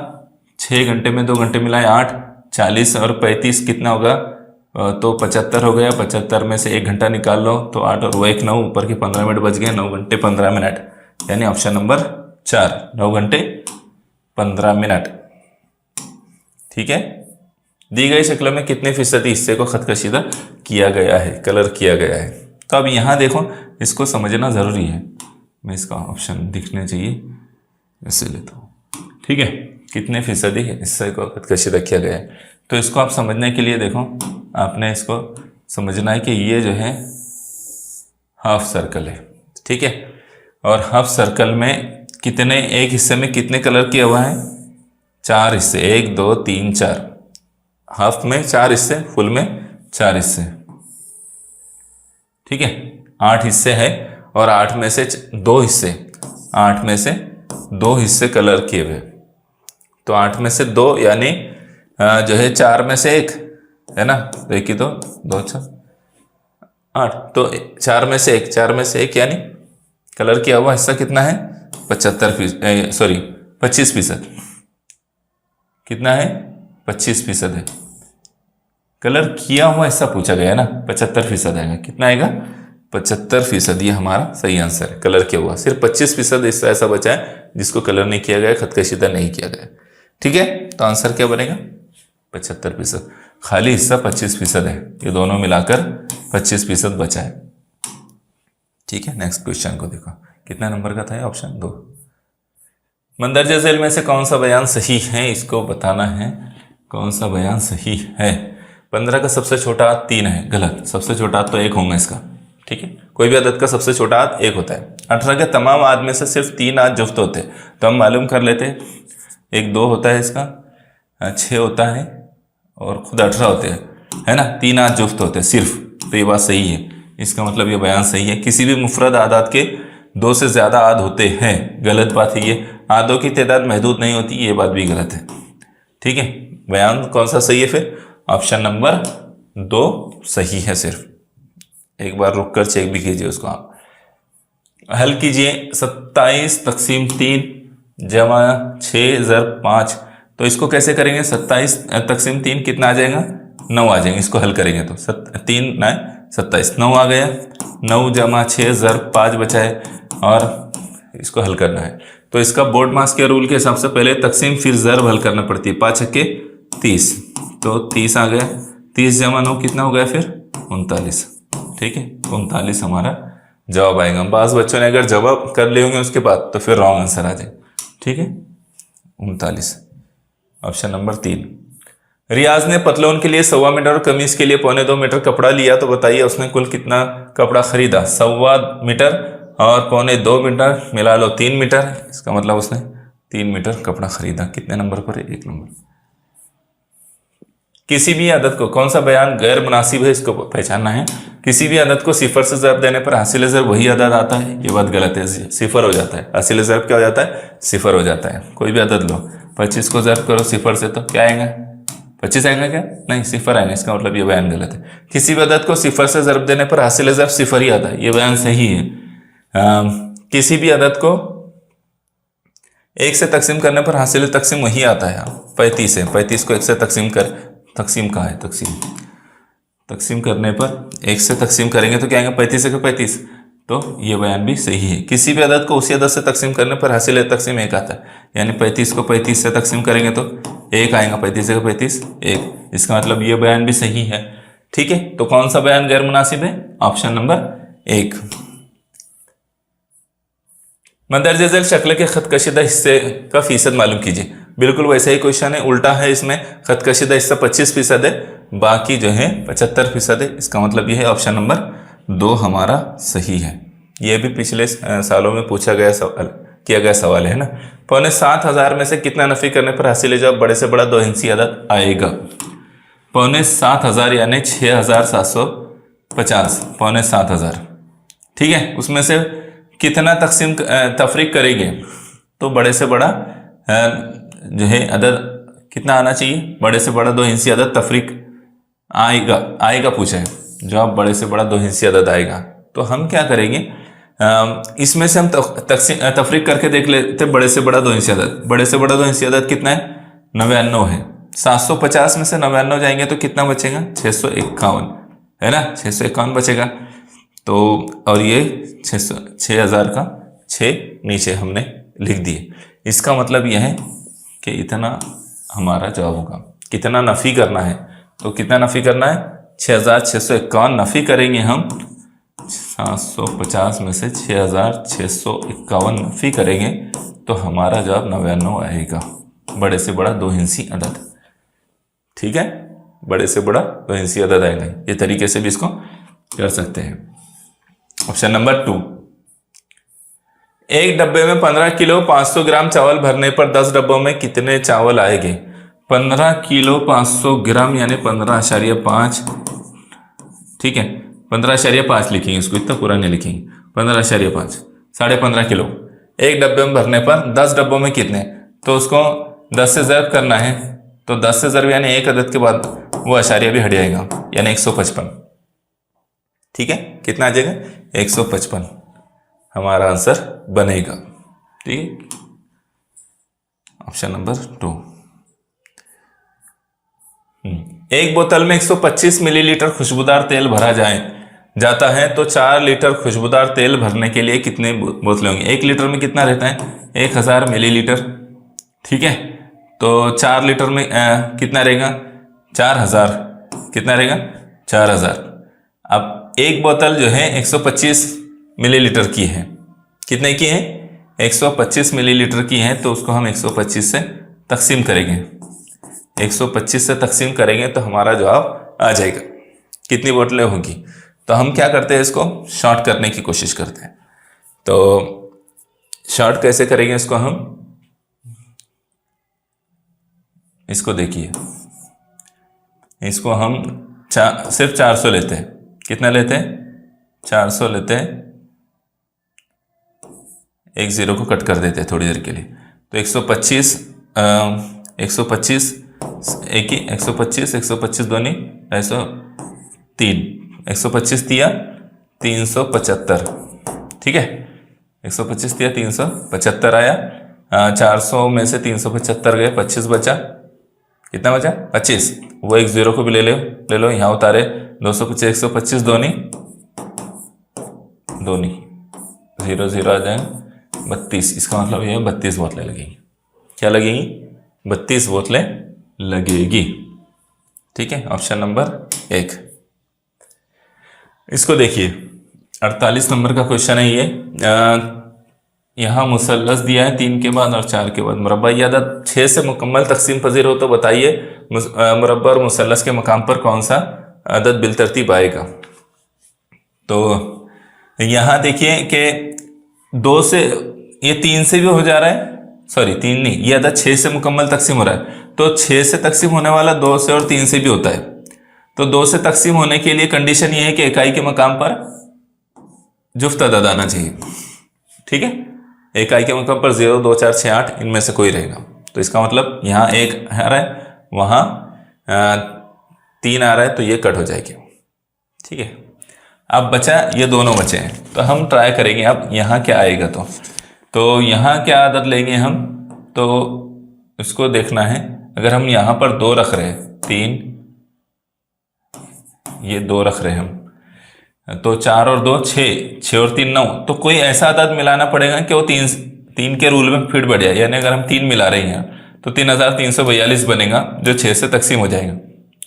6 घंटे में 2 घंटे मिलाए 8, 40 और 35 कितना होगा, तो 75 हो गया। 75 में से 1 घंटा निकाल लो तो 8 और वो 1 9, ऊपर के 15 मिनट बच गए, 9 घंटे 15 मिनट, यानी ऑप्शन नंबर 4 9 घंटे 15 मिनट, ठीक है। दी गई शक्ल में कितने फीसदी हिस्से को खत कशीदा किया गया है, कलर किया गया है। तो अब यहाँ देखो, इसको समझना ज़रूरी है, मैं इसका ऑप्शन दिखने चाहिए, ऐसे लेता हूँ, ठीक है, कितने फीसदी हिस्से को खत कशीदा किया गया है। तो इसको आप समझने के लिए देखो, आपने इसको समझना है कि ये जो है हाफ सर्कल है, ठीक है, और हाफ सर्कल में कितने, एक हिस्से में कितने कलर किया हुआ है, 4 हिस्से, 1 2 3 4, हाफ में 4 हिस्से, फुल में 4 हिस्से, ठीक है, 8 हिस्से है, और 8 में से 2 हिस्से, 8 में से 2 हिस्से कलर किए हुए, तो 8 में से 2 यानी जो है 4 में से 1 है ना, देखिए तो 2 6 8, तो 4 में से 1, 4 में से 1 यानी कलर किया हुआ हिस्सा कितना है, 25%, कितना है 25% है। कलर किया हुआ हिस्सा पूछा गया है ना, 75% आएगा। कितना आएगा 75%। ये हमारा सही आंसर है। कलर किया हुआ सिर्फ 25% हिस्सा ऐसा बचा है जिसको कलर नहीं किया गया, खतकशीदा नहीं किया गया। ठीक है, तो आंसर क्या बनेगा 75%। खाली हिस्सा 25% है, ये दोनों मिलाकर 25% बचा है। ठीक है, नेक्स्ट क्वेश्चन को देखो, कितना नंबर का था? ऑप्शन 2। मंदरजा झैल में से कौन सा बयान सही है, इसको बताना है कौन सा बयान सही है। 15 का सबसे छोटा हाथ 3 है, गलत। सबसे छोटा हाथ तो 1 होगा इसका। ठीक है, कोई भी अदद का सबसे छोटा हाथ 1 होता है। 18 के तमाम हाथ में से सिर्फ 3 हाथ जुफ्त होते हैं, तो हम मालूम कर लेते हैं। 1 2 होता है इसका, 6 होता है और खुद 18 होते हैं, है ना। 3 हाथ जुफ्त होते हैं सिर्फ, तो ये बात सही है। इसका मतलब ये बयान सही है। किसी भी मुफरद आदाद के 2 से ज़्यादा आद होते हैं, गलत बात है ये। आदों की तादाद महदूद नहीं होती, ये बात भी गलत है। ठीक है, बयान कौन सा सही है फिर? ऑप्शन नंबर 2 सही है। सिर्फ एक बार रुक कर चेक भी कीजिए उसको आप। हल कीजिए 27 तकसीम 3 जमा 6 ज़र 5। तो इसको कैसे करेंगे? 27 तकसीम 3 कितना आ जाएगा? 9 आ जाएंगे। इसको हल करेंगे तो 3 9 27, 9 आ गया। 9 जमा 6 ज़र 5 बचा है और इसको हल करना है। तो इसका बोर्ड मास के रूल के हिसाब से पहले तकसीम फिर ज़र हल करना पड़ती है। 5 छक्के 30, तो 30 आ गया। 30 जमा 9 कितना हो गया फिर? 39। ठीक है, 39 हमारा जवाब आएगा। बास बच्चों ने अगर जवाब कर लिए होंगे उसके बाद तो फिर रॉन्ग आंसर आ जाए। ठीक है, 39 ऑप्शन नंबर 3। रियाज ने पतलून के लिए 1.25 मीटर और कमीज के लिए 1.25 मीटर कपड़ा लिया, तो बताइए उसने कुल कितना कपड़ा खरीदा? 1.25 मीटर और 1.25 मीटर मिला लो 3 मीटर। इसका मतलब उसने 3 मीटर कपड़ा खरीदा। कितने नंबर पर है? 1 नंबर। किसी भी अदद को, कौन सा बयान गैर मुनासिब है इसको पहचानना है। किसी भी अदद को सिफर से ज़रब देने पर हासिल ज़रब वही अदद आता है, ये बात गलत है। सिफर हो जाता है। हासिल ज़रब क्या हो जाता है? सिफर हो जाता है। कोई भी अदद लो, 25 को ज़रब करो सिफर से तो क्या आएगा? 25 आएगा क्या? नहीं, सिफर आएगा। इसका मतलब ये बयान गलत है। किसी भी अदद को सिफर से ज़रब देने पर हासिल ज़रब सिफर ही आता है, ये बयान सही है। किसी भी अदद को 1 से तकसीम करने पर हासिल तकसीम वही आता है। 35 है, 35 को 1 से तकसीम कर, तकसीम कहाँ है? तकसीम करने पर 1 से तकसीम करेंगे तो क्या आएगा? 35 है 35, तो ये बयान भी सही है। किसी भी अदद को उसी अदद से तकसीम करने पर हासिल तकसीम 1 आता है, यानी 35 को 35 से तकसीम करेंगे तो 1 आएगा। 35 है 35 1, इसका मतलब ये बयान भी सही है। ठीक है, तो कौन सा बयान गैर मुनासिब है? Option number 1। मंदरजा झैल शक्ल के खतकशीदा हिस्से का फीसद मालूम कीजिए। बिल्कुल वैसा ही क्वेश्चन है, उल्टा है। इसमें खतकशीदा हिस्सा 25% है, बाकी जो है 75% है। इसका मतलब ये है ऑप्शन नंबर 2 हमारा सही है। ये भी पिछले सालों में पूछा गया सवाल, किया गया सवाल है ना। 7,500 में से कितना नफी करने पर हासिल जवाब बड़े से बड़ा 2 हिस्सी अदद आएगा? 7,500 यानी 6,750, 7,500। ठीक है, उसमें से कितना तकसीम तफरीक करेंगे तो बड़े से बड़ा जो है अदद कितना आना चाहिए? बड़े से बड़ा 2 हिस्सी अदद तफरीक आएगा पूछा है। जवाब बड़े से बड़ा 2 हिस्सी अदद आएगा। तो हम क्या करेंगे, इसमें से हम तफरीक करके देख लेते। बड़े से बड़ा 2 हिस्सी अदद, बड़े से बड़ा 2 हिस्सी अदद कितना है? 99 है। 750 में से 99 जाएंगे तो कितना बचेगा? 651, है ना। 651 बचेगा। तो और ये 6,000 का 6 नीचे हमने लिख दिए। इसका मतलब यह है कि इतना हमारा जवाब होगा। कितना नफ़ी करना है? तो कितना नफ़ी करना है? 6,651 नफ़ी करेंगे हम। 750 में से 6,651 नफ़ी करेंगे तो हमारा जवाब 99 आएगा। बड़े से बड़ा 2 हिस्सी अदद। ठीक है, बड़े से बड़ा 2 हिस्सी अदद आएगा। ये तरीके से भी इसको कर सकते हैं। Option number 2। एक डब्बे में 15 किलो 500 ग्राम चावल भरने पर 10 डब्बों में कितने चावल आएंगे? 15 किलो 500 ग्राम यानी 15.5। ठीक है, 15.5 लिखेंगे इसको, इतना पूरा नहीं लिखेंगे। 15.5 15.5 किलो एक डब्बे में भरने पर 10 डब्बों में कितने? तो उसको 10 से ज़रब करना है। तो 10 से ज़रब यानी एक अदद के बाद वो अशारिया भी हट जाएगा, यानी 155। ठीक है, कितना आ जाएगा? 155 हमारा आंसर बनेगा। ठीक है, ऑप्शन नंबर 2। एक बोतल में 125 मिलीलीटर खुशबूदार तेल भरा जाता है तो 4 लीटर खुशबूदार तेल भरने के लिए कितने बोतलें होंगी। 1 लीटर में कितना रहता है, 1000 मिलीलीटर। ठीक है, तो 4 लीटर में कितना रहेगा, 4000। कितना रहेगा, 4000। अब एक बोतल जो है 125 मिलीलीटर की है, कितने की है, 125 मिलीलीटर की है, तो उसको हम 125 से तकसीम करेंगे। 125 से तकसीम करेंगे तो हमारा जवाब आ जाएगा, कितनी बोतलें होंगी। तो हम क्या करते हैं, इसको शॉर्ट करने की कोशिश करते हैं। तो शॉर्ट कैसे करेंगे इसको, हम इसको देखिए, इसको हम सिर्फ 400 लेते हैं। कितना लेते हैं, 400 लेते हैं। एक जीरो को कट कर देते हैं थोड़ी देर के लिए। तो 125 एक ही 125 दोनी 203, 125 दिया 375। ठीक है, 125 दिया 375 आया। 400 में से 375 गए, 25 बचा। कितना बचा, 25। वो एक जीरो को भी ले लो यहाँ उतारे। 225 125 दोनी 0 आ जाए 32। इसका मतलब ये 32 बोतलें लगेंगी। क्या लगेंगी, 32 बोतलें लगेगी। ठीक है, ऑप्शन नंबर 1। इसको देखिए, 48 नंबर का क्वेश्चन है ये। यहाँ मुसल्लस दिया है 3 के बाद और 4 के बाद मुरब्बा। ये अदद 6 से मुकम्मल तकसीम पजीर हो तो बताइए मुरब्बा और मुसल्लस के मकाम पर कौन सा अदद बिलतरतीब आएगा। तो यहाँ देखिए कि 2 से, ये 3 से भी हो जा रहा है, सॉरी 3 नहीं, ये अदद 6 से मुकम्मल तकसीम हो रहा है। तो 6 से तकसीम होने वाला 2 से और 3 से भी होता है। तो 2 से तकसीम होने के लिए कंडीशन ये है कि इकाई के मकाम पर जुफ्त अदद आना चाहिए। ठीक है, इकाई के मकाम पर 0, 2, 4, 6, 8 इनमें से कोई रहेगा। तो इसका मतलब यहाँ 1 आ रहा है, वहाँ 3 आ रहा है, तो ये कट हो जाएगी। ठीक है, अब बचा ये दोनों बचे हैं, तो हम ट्राई करेंगे अब यहाँ क्या आएगा। तो यहाँ क्या आदत लेंगे हम, तो इसको देखना है। अगर हम यहाँ पर 2 रख रहे हैं, 3, ये 2 रख रहे हैं हम, तो 4 और 2 6, 6 और 3 9। तो कोई ऐसा आदत मिलाना पड़ेगा कि वो 3 के रूल में फिट बढ़ जाए। यानी अगर हम 3 मिला रहे हैं तो 3342 बनेगा, जो 6 से तकसीम हो जाएगा।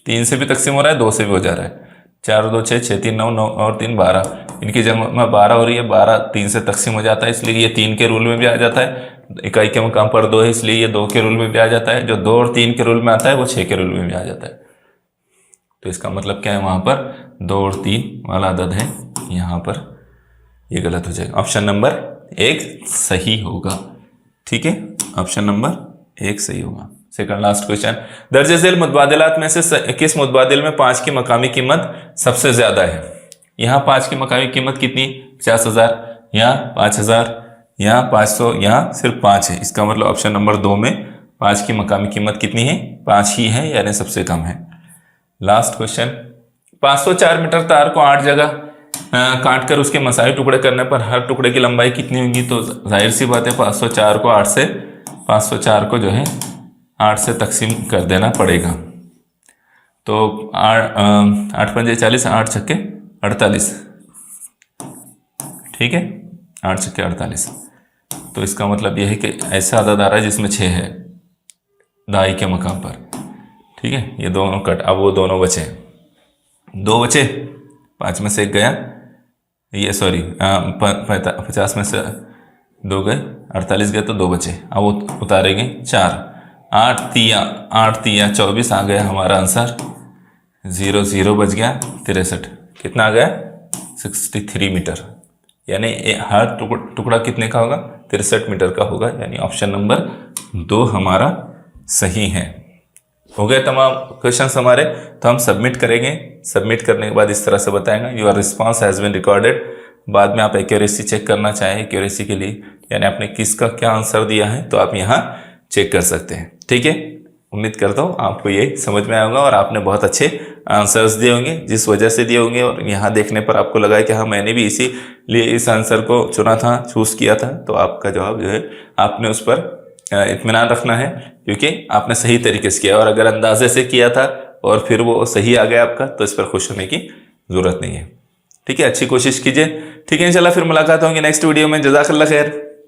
3 से भी तकसीम हो रहा है, 2 से भी हो जा रहा है। 4 और 2 6, 6 3 9, 9 और 3 12। इनकी जगह 12 हो रही है, 12 3 से तकसीम हो जाता है, इसलिए ये 3 के रूल में भी आ जाता है। इकाई के मकाम पर 2 है, इसलिए ये 2 के रूल में भी आ जाता है। जो 2 और 3 के रूल में आता है वो 6 के रूल में भी आ जाता है। तो इसका मतलब क्या है, वहां पर 2 और 3 वाला अदद है, यहाँ पर ये गलत हो जाएगा। ऑप्शन नंबर 1 सही होगा। ठीक है, ऑप्शन नंबर 1 सही होगा। सेकंड लास्ट क्वेश्चन, दर्ज झेल मुतबादिलात में से किस मुतबादिल में 5 की मकामी कीमत सबसे ज्यादा है। यहाँ 5 की मकामी कीमत कितनी, 50,000, यहाँ 5,000, यहाँ 500, यहाँ सिर्फ 5 है। इसका मतलब ऑप्शन नंबर 2 में 5 की मकामी कीमत कितनी है, 5 ही है, यानी सबसे कम है। लास्ट क्वेश्चन, 504 मीटर तार को 8 जगह काट कर उसके मसाई टुकड़े करने पर हर टुकड़े की लंबाई कितनी होगी। तो जाहिर सी बात है 504 को जो है 8 से तकसीम कर देना पड़ेगा। तो 8 पंजे 40, 8 छक्के 48। ठीक है, 8 छक्के 48। तो इसका मतलब यह है कि ऐसा अदद आ रहा है जिसमें 6 है दाई के मकाम पर। ठीक है, ये दोनों कट, अब वो दोनों बचे, 2 बचे, 5 में से 1 गया, ये सॉरी 50 में से 2 गए, 48 गए, तो 2 बचे। अब वो उतारेंगे 4, 8 तिया 24 आ गया हमारा आंसर। 0 0 बच गया, 63। कितना आ गया, 63 मीटर। यानी हर टुकड़ा कितने का होगा, 63 मीटर का होगा। यानी ऑप्शन नंबर 2 हमारा सही है। हो गए तमाम क्वेश्चंस हमारे। तो हम सबमिट करेंगे, सबमिट करने के बाद इस तरह से बताएंगे your response has been recorded. बाद में आप एक्यूरेसी चेक करना चाहें, एक्यूरेसी के लिए यानी आपने किसका क्या आंसर दिया है, तो आप यहाँ चेक कर सकते हैं। ठीक है, उम्मीद करता हूँ आपको ये समझ में आया होगा और आपने बहुत अच्छे आंसर्स दिए होंगे, जिस वजह से दिए होंगे। और यहाँ देखने पर आपको लगा कि हाँ, मैंने भी इसीलिए इस आंसर को चुना था, चूज़ किया था। तो आपका जवाब जो है आपने उस पर इत्मीनान रखना है, क्योंकि आपने सही तरीके से किया। और अगर अंदाजे से किया था और फिर वो सही आ गया आपका, तो इस पर खुश होने की जरूरत नहीं है। ठीक है, अच्छी कोशिश कीजिए। ठीक है, इंशाल्लाह फिर मुलाकात होंगी नेक्स्ट वीडियो में। जज़ाकल्लाह खैर।